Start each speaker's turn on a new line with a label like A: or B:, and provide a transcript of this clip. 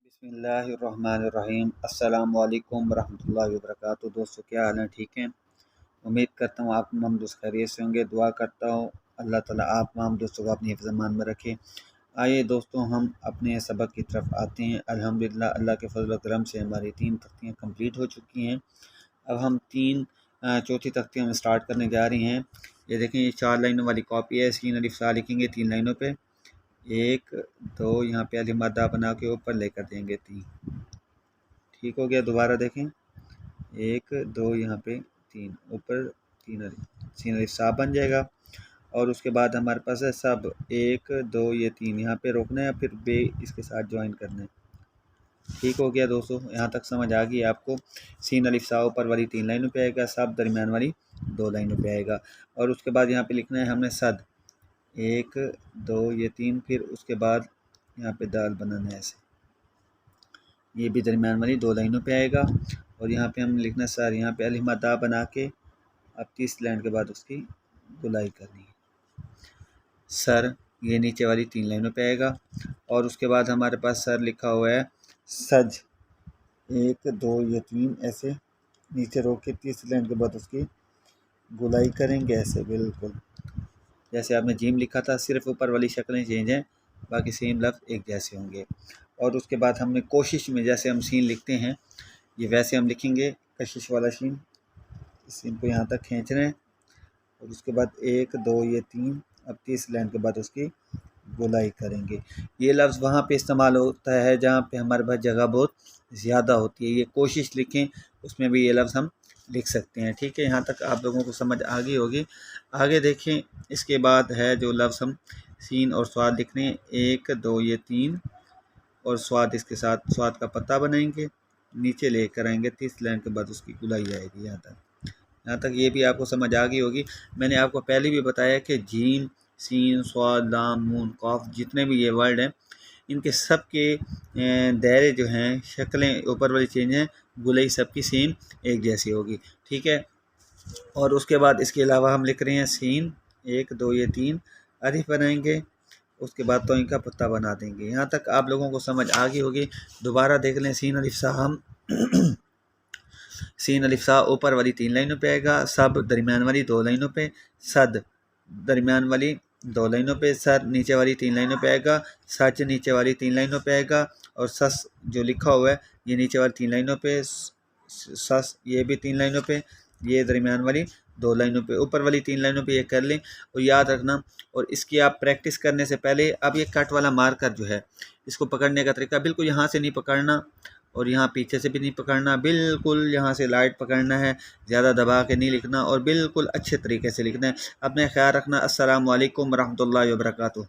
A: बिस्मिल्लाहिर्रहमानिर्रहीम। अस्सलाम वालेकुम रहमतुल्लाहि वबरकातुहू। दोस्तों क्या हाल है, ठीक हैं? उम्मीद करता हूँ आप तमाम दोस्त खैरियत से होंगे। दुआ करता हूँ अल्लाह ताला आप तमाम दोस्तों को अपनी हिफ्ज़ अमान में रखे। आइए दोस्तों हम अपने सबक की तरफ आते हैं। अल्हम्दुलिल्लाह अल्लाह के फजल व करम से हमारी 3 तख्तियाँ कंप्लीट हो चुकी हैं। अब हम चौथी तख्ती हम स्टार्ट करने जा रही हैं। ये देखें, ये 4 लाइनों वाली कॉपी है। सीन अलिफ सा लिखेंगे 3 लाइनों पे, 1 2 यहाँ पे अलिफ मद्दा बना के ऊपर लेकर देंगे 3। ठीक हो गया। दोबारा देखें, 1 2 यहाँ पे 3 ऊपर 3 अलिफ, सीन अलिफ सा बन जाएगा। और उसके बाद हमारे पास है सब 1 2 ये 3 यहाँ पे रोकना है, फिर बे इसके साथ ज्वाइन करना है। ठीक हो गया दोस्तों, यहाँ तक समझ आ गई आपको। सीन अलिफ सा ऊपर वाली 3 लाइनों पे आएगा, सब दरमियान वाली 2 लाइनों पे आएगा। और उसके बाद यहाँ पे लिखना है हमने सद 1 2 ये 3, फिर उसके बाद यहाँ पे दाल बनाना है ऐसे, ये भी दरमियान वाली 2 लाइनों पे आएगा। और यहाँ पे हम लिखना सर, यहाँ पे अलिफ मद्दा बना के अब 30 लाइन के बाद उसकी गुलाई करनी है। सर ये नीचे वाली 3 लाइनों पे आएगा। और उसके बाद हमारे पास सर लिखा हुआ है सज 1 2 ये 3 ऐसे नीचे रोक के 30 लाइन के बाद उसकी गुलाई करेंगे ऐसे, बिल्कुल जैसे आपने जीम लिखा था, सिर्फ ऊपर वाली शक्लें चेंज हैं, बाकी सेम लफ्ज़ एक जैसे होंगे। और उसके बाद हमने कोशिश में जैसे हम सीन लिखते हैं ये वैसे हम लिखेंगे, कशिश वाला सीन, इस सीन को यहाँ तक खींच रहे हैं। और उसके बाद 1 2 ये 3, अब 30 लाइन के बाद उसकी गोलाई करेंगे। ये लफ्ज़ वहाँ पे इस्तेमाल होता है जहाँ पे हमारे पास जगह बहुत ज़्यादा होती है। ये कोशिश लिखें, उसमें भी ये लफ्ज़ हम लिख सकते हैं। ठीक है, यहाँ तक आप लोगों को समझ आ गई होगी। आगे देखें, इसके बाद है जो लफ्ज़ हम सीन और स्वाद लिख रहे हैं, 1 2 ये 3 और स्वाद इसके साथ स्वाद का पत्ता बनाएंगे, नीचे लेकर आएंगे, 30 लाइन के बाद उसकी गुलाई आएगी। यहाँ तक ये भी आपको समझ आ गई होगी। मैंने आपको पहले भी बताया कि जीम सीन स्वाद लाम नून कॉफ जितने भी ये वर्ड हैं, इनके सब के दायरे जो हैं, शक्लें ऊपर वाली चेंज हैं, गुलाई सबकी सेम एक जैसी होगी। ठीक है। और उसके बाद इसके अलावा हम लिख रहे हैं सीन 1 2 ये 3 अलिफ बनाएंगे, उसके बाद तो इनका पत्ता बना देंगे। यहाँ तक आप लोगों को समझ आ गई होगी। दोबारा देख लें, सीन अलिफ सा हम सीन अलिफ सा ऊपर वाली 3 लाइनों पे आएगा, सब दरमियान वाली 2 लाइनों पे, सद दरमियान वाली 2 लाइनों पे, सर नीचे वाली 3 लाइनों पे आएगा, सच नीचे वाली 3 लाइनों पे आएगा, और सस जो लिखा हुआ है ये नीचे वाली 3 लाइनों पे, सस ये भी 3 लाइनों पे, ये दरमियान वाली 2 लाइनों पे, ऊपर वाली 3 लाइनों पे ये कर लें। और याद रखना, और इसकी आप प्रैक्टिस करने से पहले अब ये कट वाला मार्कर जो है, इसको पकड़ने का तरीका बिल्कुल यहाँ से नहीं पकड़ना और यहाँ पीछे से भी नहीं पकड़ना, बिल्कुल यहाँ से लाइट पकड़ना है, ज़्यादा दबा के नहीं लिखना और बिल्कुल अच्छे तरीके से लिखना है। अपने ख्याल रखना। अस्सलामु अलैकुम रहमतुल्लाहि व बरकातुहू।